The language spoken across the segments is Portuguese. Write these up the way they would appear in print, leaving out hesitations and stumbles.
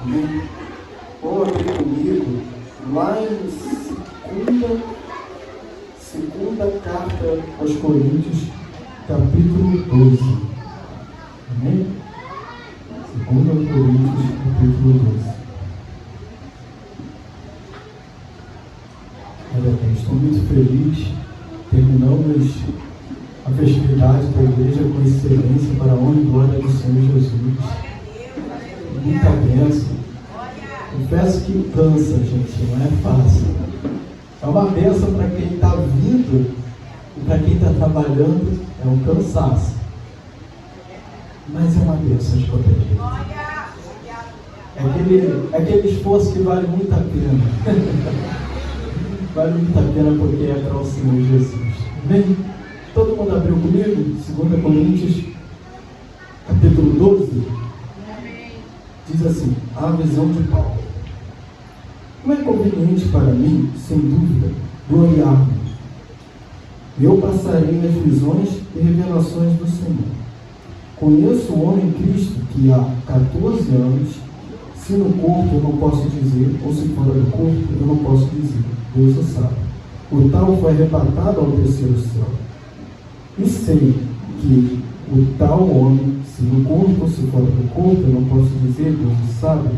Amém? Vamos abrir comigo lá em segunda carta aos Coríntios, capítulo 12. Amém? Segunda Coríntios, capítulo 12. Olha bem, estou muito feliz. Terminamos a festividade da igreja com excelência para a honra e glória do Senhor Jesus. Muita bênção. Confesso que cansa, gente, não é fácil. É uma bênção para quem está vindo e para quem está trabalhando, é um cansaço. Mas é uma bênção de qualquer jeito. É aquele esforço que vale muito a pena. Vale muito a pena porque é para o Senhor Jesus. Amém? Todo mundo abriu comigo? 2 Coríntios, capítulo 12. Diz assim, a visão de Paulo. Não é conveniente para mim, sem dúvida, gloriar-me. Eu passarei as visões e revelações do Senhor. Conheço o homem Cristo que há 14 anos, se no corpo eu não posso dizer, ou se fora do corpo eu não posso dizer. Deus o sabe. O tal foi arrebatado ao terceiro céu. E sei que o tal homem, se no corpo ou se fora do corpo, eu não posso dizer, Deus o sabe,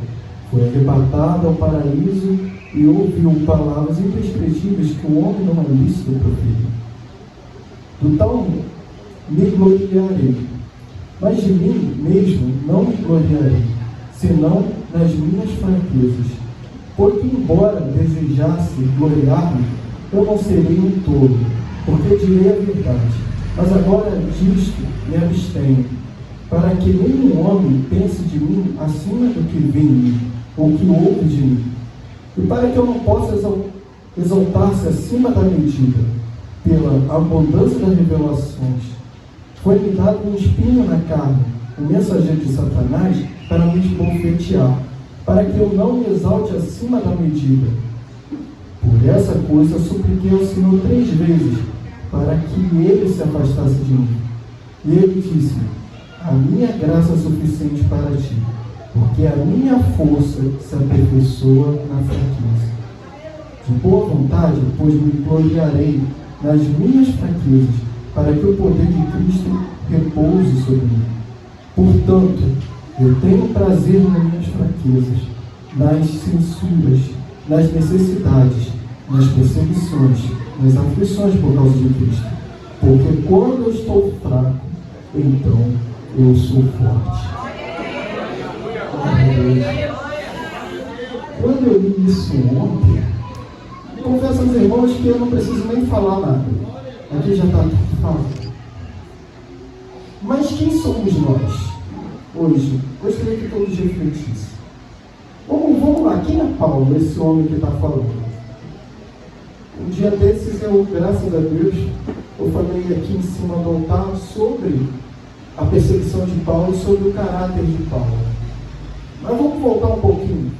foi arrebatado ao paraíso e ouviu palavras imprescritíveis que o homem não é lícito proferir. Do tal me gloriarei, mas de mim mesmo não me gloriarei, senão nas minhas fraquezas. Porque, embora desejasse gloriar-me, eu não serei um tolo, porque direi a verdade. Mas agora disto me abstenho, para que nenhum homem pense de mim acima do que vê em mim, ou que ouve de mim. E para que eu não possa exaltar-se acima da medida, pela abundância das revelações, foi-me dado um espinho na carne, o mensageiro de Satanás, para me esbofetear, para que eu não me exalte acima da medida. Por essa coisa supliquei ao Senhor 3 vezes, para que ele se afastasse de mim. E ele disse-me, a minha graça é suficiente para ti, porque a minha força se aperfeiçoa na fraqueza. De boa vontade, pois me gloriarei nas minhas fraquezas, para que o poder de Cristo repouse sobre mim. Portanto, eu tenho prazer nas minhas fraquezas, nas censuras, nas necessidades, nas perseguições, nas aflições por causa de Cristo. Porque quando eu estou fraco, então eu sou forte. Quando eu li isso ontem, confesso aos irmãos que eu não preciso nem falar nada. Aqui já está tudo falado. Mas quem somos nós? Hoje, gostaria que todos refletissem. Vamos lá, quem é Paulo, esse homem que está falando? Um dia desses, graças a Deus, eu falei aqui em cima do altar sobre a perseguição de Paulo e sobre o caráter de Paulo. Mas vamos voltar um pouquinho.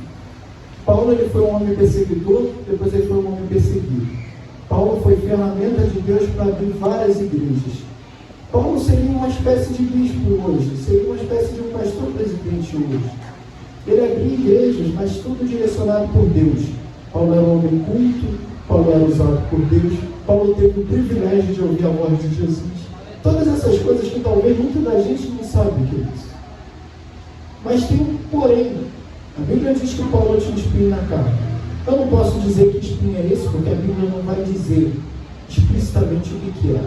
Paulo ele foi um homem perseguidor, depois ele foi um homem perseguido. Paulo foi ferramenta de Deus para abrir várias igrejas. Paulo seria uma espécie de bispo hoje, seria uma espécie de um pastor presidente hoje. Ele abria igrejas, mas tudo direcionado por Deus. Paulo era um homem culto, Paulo era usado por Deus, Paulo teve o privilégio de ouvir a voz de Jesus. Todas essas coisas que talvez muita da gente não sabe o que é isso. Mas tem um porém. A Bíblia diz que Paulo tinha um espinho na carne. Eu não posso dizer que espinho é esse, porque a Bíblia não vai dizer explicitamente o que é.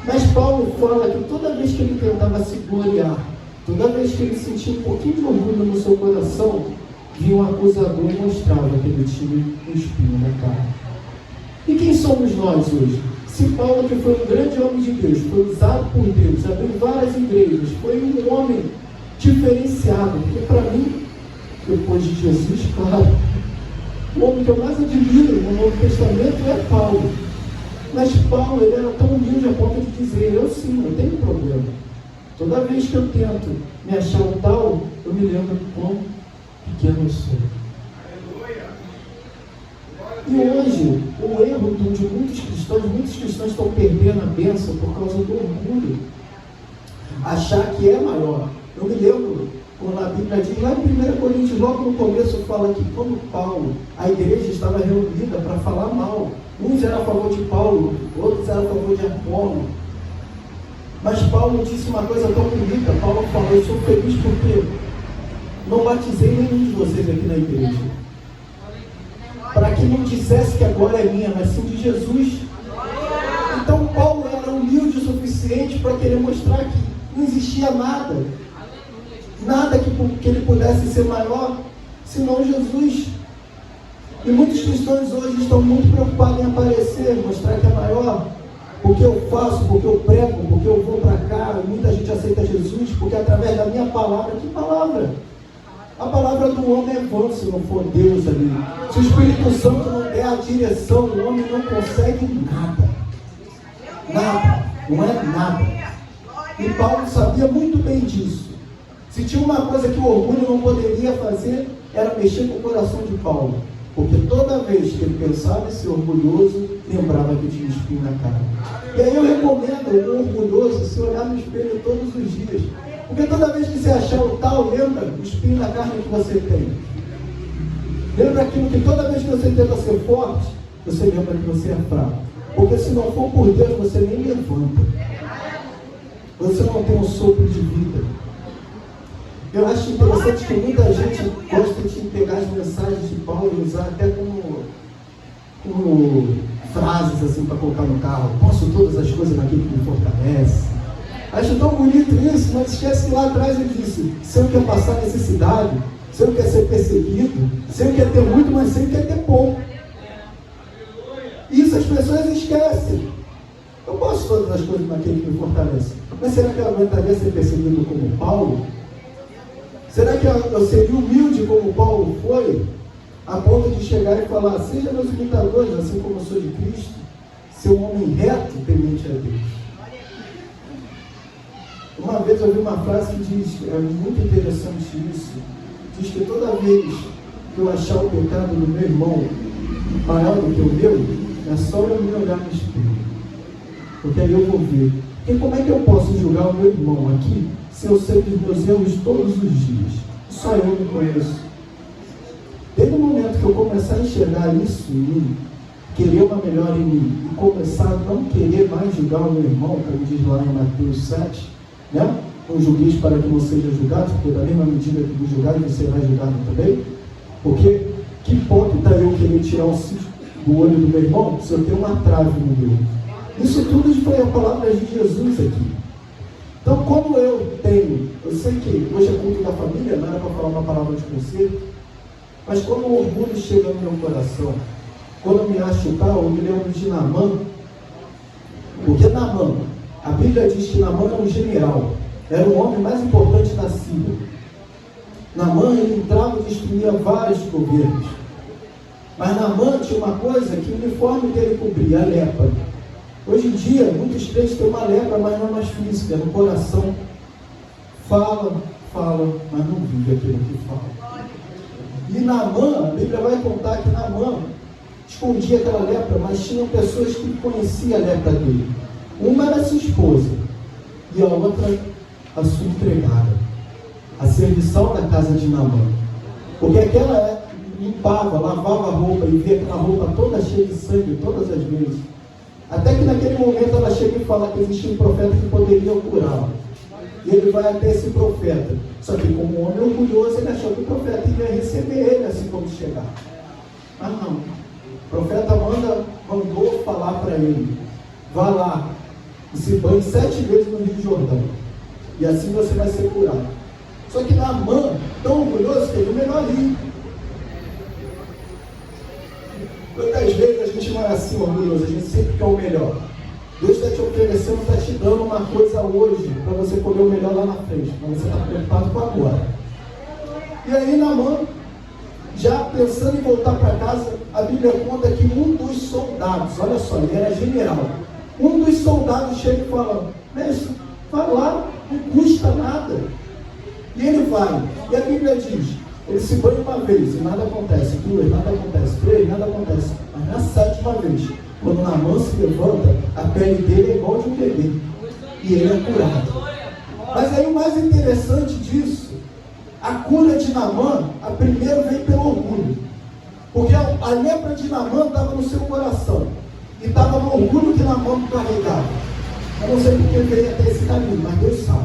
Mas Paulo fala que toda vez que ele tentava se gloriar, toda vez que ele sentia um pouquinho de orgulho no seu coração, vinha um acusador e mostrava que ele tinha um espinho na carne. E quem somos nós hoje? Se Paulo, que foi um grande homem de Deus, foi usado por Deus, abriu várias igrejas, foi um homem diferenciado, porque para mim, depois de Jesus, claro, o homem que eu mais admiro no Novo Testamento é Paulo. Mas Paulo, ele era tão humilde a ponto de dizer, eu sim, eu tenho problema. Toda vez que eu tento me achar um tal, eu me lembro do quão pequeno eu sou. E hoje, o erro de muitos cristãos estão perdendo a bênção por causa do orgulho. Achar que é maior. Eu me lembro, quando a Bíblia Bíblia diz, lá em 1 Coríntios, logo no começo, fala que quando Paulo, a igreja estava reunida para falar mal. Uns eram a favor de Paulo, outros eram a favor de Apolo. Mas Paulo disse uma coisa tão bonita. Paulo falou, eu sou feliz porque não batizei nenhum de vocês aqui na igreja, para que não dissesse que a glória é minha, mas sim de Jesus. Então Paulo era humilde o suficiente para querer mostrar que não existia nada que ele pudesse ser maior, senão Jesus. E muitos cristãos hoje estão muito preocupados em aparecer, mostrar que é maior, porque eu faço, porque eu prego, porque eu vou para cá, e muita gente aceita Jesus, porque através da minha palavra, que palavra? A palavra do homem é vã se não for Deus ali. Se o Espírito Santo não der a direção, o homem não consegue nada. Nada, não é nada. E Paulo sabia muito bem disso. Se tinha uma coisa que o orgulho não poderia fazer, era mexer com o coração de Paulo. Porque toda vez que ele pensava em ser orgulhoso, lembrava que tinha espinho na cara. E aí eu recomendo o orgulhoso se olhar no espelho todos os dias. Porque toda vez que você achar o tal, lembra o espinho na carne que você tem. Lembra aquilo que toda vez que você tenta ser forte, você lembra que você é fraco. Porque se não for por Deus, você nem levanta. Você não tem um sopro de vida. Eu acho interessante que muita gente gosta de pegar as mensagens de Paulo e usar até como frases assim para colocar no carro. Posso todas as coisas naquele que me fortalece. Acho tão bonito isso, mas esquece que lá atrás ele disse: se eu quer passar necessidade, se eu quer ser perseguido, se eu quer ter muito, mas se eu quer ter pouco. Isso as pessoas esquecem. Eu posso todas as coisas naquele que me fortalece. Mas será que eu aguentaria ser perseguido como Paulo? Será que eu seria humilde como Paulo foi, a ponto de chegar e falar: seja meus imitadores, assim como eu sou de Cristo, ser um homem reto temente a Deus? Uma vez eu vi uma frase que diz, é muito interessante isso, diz que toda vez que eu achar o pecado do meu irmão maior do que o meu, é só eu me olhar no espelho, porque aí eu vou ver. Porque como é que eu posso julgar o meu irmão aqui, se eu sei dos meus erros todos os dias? Só eu me conheço. Desde o momento que eu começar a enxergar isso em mim, querer uma melhora em mim, e começar a não querer mais julgar o meu irmão, como diz lá em Mateus 7, né? Não julgueis para que não seja julgado, porque da mesma medida que vos julgar, você vai julgado também. Porque que hipócrita eu querer tirar um cisco do olho do meu irmão, se eu tenho uma trave no meu? Isso tudo foi a palavra de Jesus aqui. Então, como eu sei que hoje é culto da família, não era para falar uma palavra de conselho, mas quando o orgulho chega no meu coração, quando eu me acho tal, eu me lembro de Naamã. Porque Naamã, a Bíblia diz que Naamã era um general, era o homem mais importante da Síria. Naamã, ele entrava e destruía vários governos. Mas Naamã tinha uma coisa que o uniforme dele cobria, a lepra. Hoje em dia, muitos crentes têm uma lepra, mas não é mais física, é no coração. Fala, mas não vive aquilo que fala. E Naamã, a Bíblia vai contar que Naamã escondia aquela lepra, mas tinham pessoas que conheciam a lepra dele. Uma era sua esposa, e a outra a sua empregada, a serviçal da casa de Naamã. Porque aquela limpava, lavava a roupa e via aquela roupa toda cheia de sangue todas as vezes. Até que naquele momento ela chega e fala que existia um profeta que poderia curá-la. E ele vai até esse profeta. Só que como um homem orgulhoso, ele achou que o profeta ia receber ele assim quando chegar. Mas não. O profeta mandou falar para ele: vá lá e se banhe 7 vezes no Rio Jordão. E assim você vai ser curado. Só que Naamã, tão orgulhoso, que ele é o melhor rio. Quantas vezes a gente não é assim orgulhoso, a gente sempre quer o melhor. Deus está te oferecendo, está te dando uma coisa hoje, para você colher o melhor lá na frente, mas você está preocupado com agora. E aí Naamã, já pensando em voltar para casa, a Bíblia conta que um dos soldados, olha só, ele era general, um dos soldados chega e fala: mestre, vai lá, não custa nada. E ele vai, e a Bíblia diz: ele se banha uma vez e nada acontece, 2, nada acontece, 3, nada acontece. Mas na 7ª vez, quando Naamã se levanta, a pele dele é igual de um bebê. E ele é curado. Mas aí o mais interessante disso, A cura de Naamã, a primeira veio pelo orgulho. Porque a lepra de Naamã estava no seu coração. E estava no orgulho que Naamã carregava. Eu não sei porque veio até esse caminho, mas Deus sabe.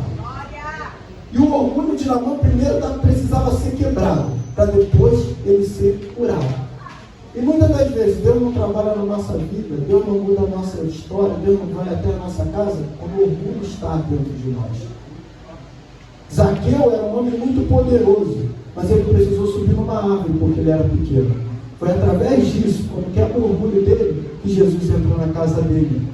E o orgulho de Naamã primeiro precisava ser quebrado, para depois ele ser curado. E muitas das vezes Deus não trabalha na nossa vida, Deus não muda a nossa história, Deus não vai até a nossa casa, quando o orgulho está dentro de nós. Zaqueu era um homem muito poderoso, mas ele precisou subir numa árvore porque ele era pequeno. Foi através disso, quando quebra o orgulho dele, que Jesus entrou na casa dele.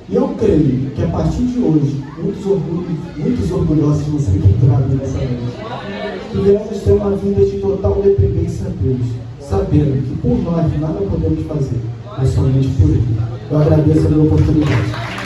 E eu creio que a partir de hoje, muitos orgulhosos vão ser quebrados nessa noite. Que devemos ter uma vida de total dependência a Deus, sabendo que por nós nada podemos fazer, mas somente por Ele. Eu agradeço a minha oportunidade.